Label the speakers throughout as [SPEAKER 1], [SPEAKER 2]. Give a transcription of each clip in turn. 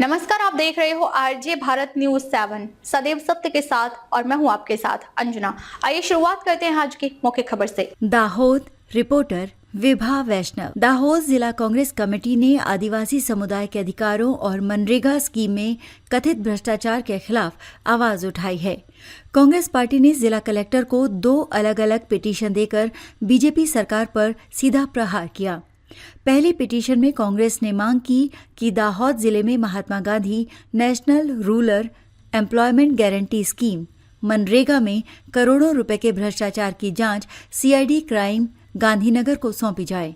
[SPEAKER 1] नमस्कार, आप देख रहे हो आरजे भारत न्यूज 7 सदैव सत्य के साथ और मैं हूं आपके साथ अंजना। आइए शुरुआत करते हैं आज की मुख्य खबर से।
[SPEAKER 2] दाहोद रिपोर्टर विभा वैष्णव। दाहोद जिला कांग्रेस कमेटी ने आदिवासी समुदाय के अधिकारों और मनरेगा स्कीम में कथित भ्रष्टाचार के खिलाफ आवाज उठाई है। कांग्रेस पार्टी ने जिला कलेक्टर को 2 अलग अलग पिटीशन देकर बीजेपी सरकार पर सीधा प्रहार किया। पहली पिटीशन में कांग्रेस ने मांग की कि दाहोद जिले में Mahatma Gandhi national rural employment guarantee scheme MNREGA में करोड़ों रुपए के भ्रष्टाचार की जांच सीआईडी क्राइम गांधीनगर को सौंपी जाए।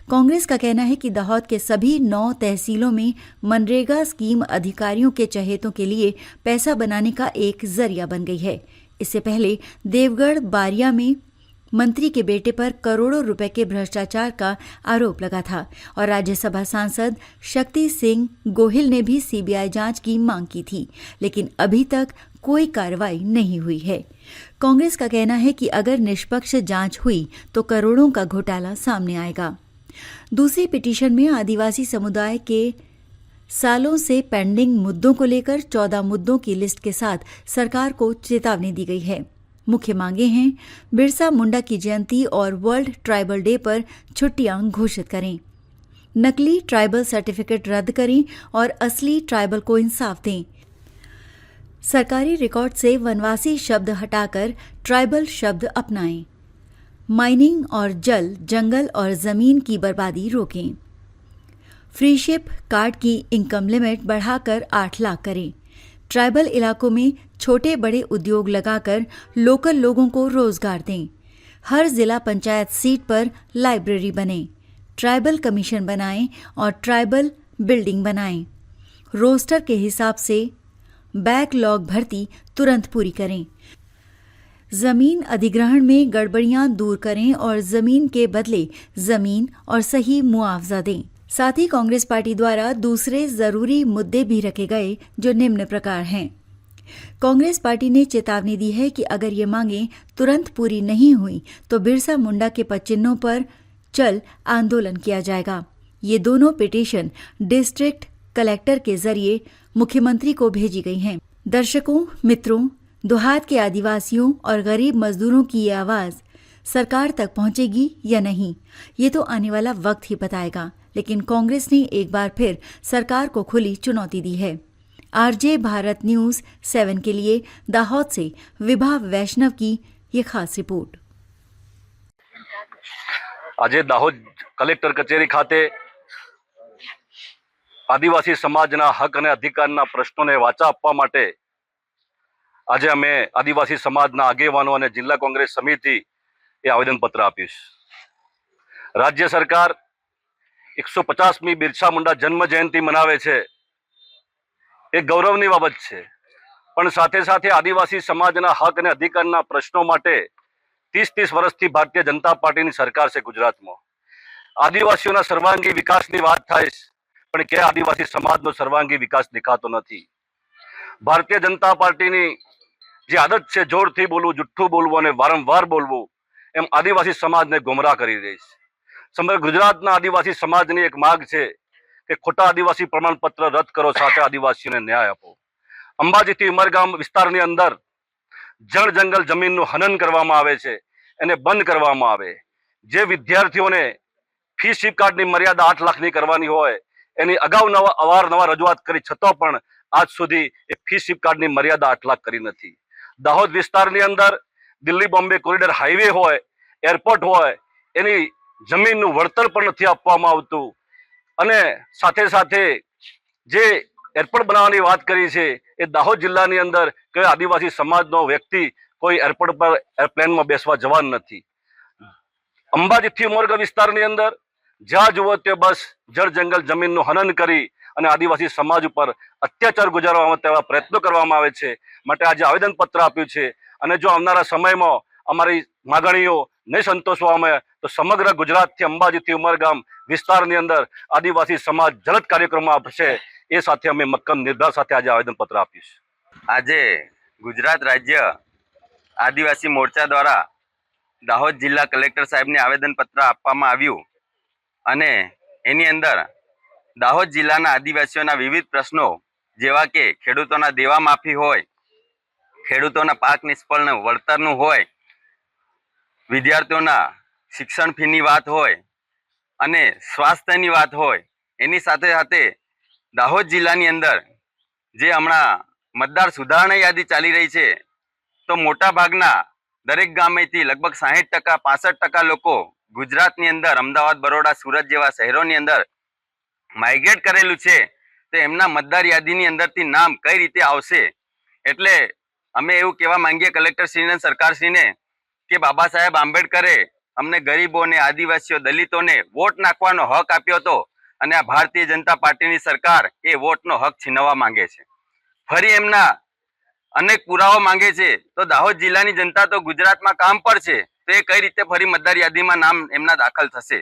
[SPEAKER 2] कांग्रेस का कहना है कि दाहोद के सभी 9 तहसीलों में मनरेगा स्कीम अधिकारियों के चहेतों के लिए पैसा बनाने का एक जरिया बन गई है। इससे पहले देवगढ़ बारिया में मंत्री के बेटे पर करोड़ों रुपए के भ्रष्टाचार का आरोप लगा था और राज्यसभा सांसद शक्ति सिंह गोहिल ने भी सीबीआई जांच की मांग की थी, लेकिन अभी तक कोई कार्रवाई नहीं हुई है। कांग्रेस का कहना है कि अगर निष्पक्ष जांच हुई तो करोड़ों का घोटाला सामने आएगा। दूसरी पिटीशन में आदिवासी समुदाय के सालों से पेंडिंग मुद्दों को लेकर 14 मुद्दों की लिस्ट के साथ सरकार को चेतावनी दी गई है। मुख्य मांगे हैं बिरसा मुंडा की जयंती और वर्ल्ड ट्राइबल डे पर छुट्टियां घोषित करें, नकली ट्राइबल सर्टिफिकेट रद्द करें और असली ट्राइबल को इंसाफ दें, सरकारी रिकॉर्ड से वनवासी शब्द हटाकर ट्राइबल शब्द अपनाएं, माइनिंग और जंगल और जमीन की बर्बादी रोकें, फ्रीशिप कार्ड की इनकम लिमिट बढ़ाकर 8 लाख करें, ट्राइबल इलाकों में छोटे बड़े उद्योग लगाकर लोकल लोगों को रोजगार दें, हर जिला पंचायत सीट पर लाइब्रेरी बने, ट्राइबल कमीशन बनाएं और ट्राइबल बिल्डिंग बनाएं, रोस्टर के हिसाब से बैकलॉग भर्ती तुरंत पूरी करें, जमीन अधिग्रहण में गड़बड़ियां दूर करें और जमीन के बदले जमीन और सही मुआवजा दें। साथ ही कांग्रेस पार्टी द्वारा दूसरे जरूरी मुद्दे भी रखे गए जो निम्न प्रकार हैं। कांग्रेस पार्टी ने चेतावनी दी है कि अगर ये मांगें तुरंत पूरी नहीं हुई तो बिरसा मुंडा के पदचिह्नों पर चल आंदोलन किया जाएगा। ये दोनों पिटीशन डिस्ट्रिक्ट कलेक्टर के जरिए मुख्यमंत्री को भेजी गई हैं। दर्शकों, मित्रों, देहात के आदिवासियों और गरीब मजदूरों की ये आवाज सरकार तक पहुंचेगी या नहीं, ये तो आने वाला वक्त ही बताएगा। लेकिन कांग्रेस ने एक बार फिर सरकार को खुली चुनौती दी है। आरजे भारत न्यूज 7 के लिए दाहोद से विभा वैष्णव की ये खास रिपोर्ट।
[SPEAKER 3] आज दाहोद कलेक्टर कचेरी खाते आदिवासी समाजना हक અને અધિકારના પ્રશ્નોને વાચા આપવા માટે આજે અમે આદિવાસી સમાજના આગેવાનો અને જિલ્લા કોંગ્રેસ સમિતિ એ આવેદનપત્ર આપ્યું છે। રાજ્ય સરકાર 150મી બિરસા મુંડા જન્મ જયંતિ મનાવે છે, એ ગૌરવની બાબત છે, પણ સાથે સાથે આદિવાસી સમાજના હક અને અધિકારના પ્રશ્નો માટે 30 વર્ષથી ભારતીય જનતા પાર્ટીની સરકાર છે ગુજરાતમાં। આદિવાસીઓના સર્વાંગી વિકાસની વાત થાય છે, પણ કે આદિવાસી સમાજનો સર્વાંગી વિકાસ દેખાતો નથી। ભારતીય જનતા પાર્ટીની જે આદત છે જોરથી બોલવું, જુઠ્ઠું બોલવું અને વારંવાર બોલવું, એમ આદિવાસી સમાજને ગુમરાહ કરી રહી છે। સમગ્ર ગુજરાતના આદિવાસી સમાજની એક માંગ છે કે ખોટા આદિવાસી પ્રમાણપત્ર રદ કરો, સાથે આદિવાસીઓને ન્યાય આપો। અંબાજીથી ઉમરગામ વિસ્તારની અંદર જળ જંગલ જમીનનું હનન કરવામાં આવે છે, એને બંધ કરવામાં આવે। જે વિદ્યાર્થીઓને ફી સ્વીકારની મર્યાદા 8 લાખની કરવાની હોય એની અગાઉ અવારનવાર રજૂઆત કરી છતાં પણ આજ સુધી એ ફી સ્વીકારની મર્યાદા 8 લાખ કરી નથી। દાહોદ વિસ્તારની અંદર દિલ્હી બોમ્બે કોરિડોર હાઈવે હોય, એરપોર્ટ હોય, એની જમીનનું વળતર પણ નથી આપવામાં આવતું અને સાથે સાથે જે એરપોર્ટ બનાવવાની વાત કરી છે એ દાહોદ જિલ્લાની અંદર કોઈ આદિવાસી સમાજનો વ્યક્તિ કોઈ એરપોર્ટ પર એરપ્લેનમાં બેસવા જવાન નથી। અંબાજીથી ઉમરગામ વિસ્તારની અંદર જ્યાં જુઓ તે બસ જળ જંગલ જમીનનું હનન કરી અને આદિવાસી સમાજ ઉપર અત્યાચાર ગુજારવામાં તેવા પ્રયત્નો કરવામાં આવે છે। માટે આજે આવેદનપત્ર આપ્યું છે અને જો આવનારા સમયમાં અમારી માગણીઓ નહીં સંતોષવામાં તો સમગ્ર ગુજરાતથી અંબાજીથી ઉમરગામ વિસ્તારની અંદર આદિવાસી સમાજ જલદ કાર્યક્રમો આપશે, એ સાથે અમે મક્કમ નિર્ધાર સાથે આજે આવેદનપત્ર આપ્યું છે।
[SPEAKER 4] આજે ગુજરાત રાજ્ય આદિવાસી મોરચા દ્વારા દાહોદ જિલ્લા કલેક્ટર સાહેબને આવેદનપત્ર આપવામાં આવ્યું અને એની અંદર દાહોદ જિલ્લાના આદિવાસીઓના વિવિધ પ્રશ્નો જેવા કે ખેડૂતોના દેવા માફી હોય, ખેડૂતોના પાક નિષ્ફળનું વળતરનું હોય, વિદ્યાર્થીઓના શિક્ષણ ફીની વાત હોય અને સ્વાસ્થ્યની વાત હોય, એની સાથે સાથે દાહોદ જિલ્લાની અંદર જે હમણાં મતદાર સુધારણા યાદી ચાલી રહી છે, તો મોટા ભાગના દરેક ગામેથી લગભગ 60%, 65% લોકો ગુજરાતની અંદર અમદાવાદ, બરોડા, સુરત જેવા શહેરોની અંદર માઇગ્રેટ કરેલું છે. તો એમના મતદાર યાદીની અંદરથી નામ કઈ રીતે આવશે? એટલે અમે એવું કહેવા માંગીએ કલેક્ટરશ્રીને, સરકારશ્રીને કે બાબા સાહેબ આંબેડકરે અમને ગરીબોને, આદિવાસીઓ, દલિતોને વોટ નાખવાનો હક આપ્યો હતો અને આ ભારતીય જનતા પાર્ટીની સરકાર એ વોટનો હક છીનવવા માંગે છે. ફરી એમના અનેક પુરાવો માંગે છે. તો દાહોદ જિલ્લાની જનતા તો ગુજરાતમાં કામ પર છે, તો એ કઈ રીતે ફરી મતદાર યાદીમાં નામ એમના દાખલ થશે?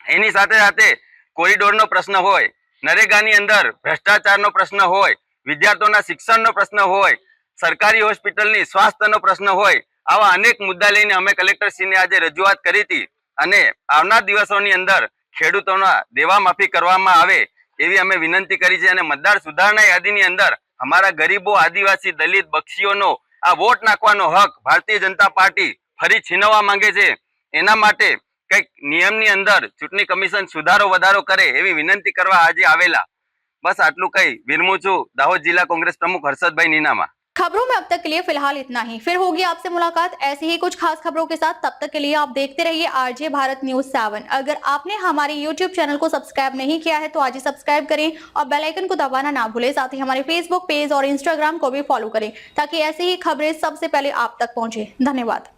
[SPEAKER 4] એની સાથે સાથે કોરિડોરનો પ્રશ્ન હોય, નરેગાની અંદર ભ્રષ્ટાચારનો પ્રશ્ન હોય, વિદ્યાર્થીઓના શિક્ષણનો પ્રશ્ન હોય, સરકારી હોસ્પિટલની સ્વાસ્થ્યનો પ્રશ્ન હોય, આવા અનેક મુદ્દા લઈને અમે કલેક્ટરશ્રીને આજે રજૂઆત કરી હતી અને આવનાર દિવસોની અંદર ખેડૂતોના દેવા માફી કરવામાં આવે એવી અમે વિનંતી કરી છે. અને મતદાર સુધારણા યાદીની અંદર અમારા ગરીબો, આદિવાસી, દલિત, બક્ષીઓનો આ વોટ નાખવાનો હક ભારતીય જનતા પાર્ટી ફરી છીનવવા માંગે છે. એના માટે કંઈક નિયમની અંદર ચૂંટણી કમિશન સુધારો વધારો કરે એવી વિનંતી કરવા આજે આવેલા. બસ આટલું કઈ વિરમું છું. દાહોદ જિલ્લા કોંગ્रेस प्रमुख हर्षदभाई नीनामा।
[SPEAKER 1] खबरों में अब तक के लिए फिलहाल इतना ही। फिर होगी आपसे मुलाकात ऐसी ही कुछ खास खबरों के साथ। तब तक के लिए आप देखते रहिए आरजे भारत न्यूज 7। अगर आपने हमारे यूट्यूब चैनल को सब्सक्राइब नहीं किया है तो आज ही सब्सक्राइब करें और बेल आइकन को दबाना ना भूलें। साथ ही हमारे फेसबुक पेज और इंस्टाग्राम को भी फॉलो करें ताकि ऐसी ही खबरें सबसे पहले आप तक पहुंचे। धन्यवाद।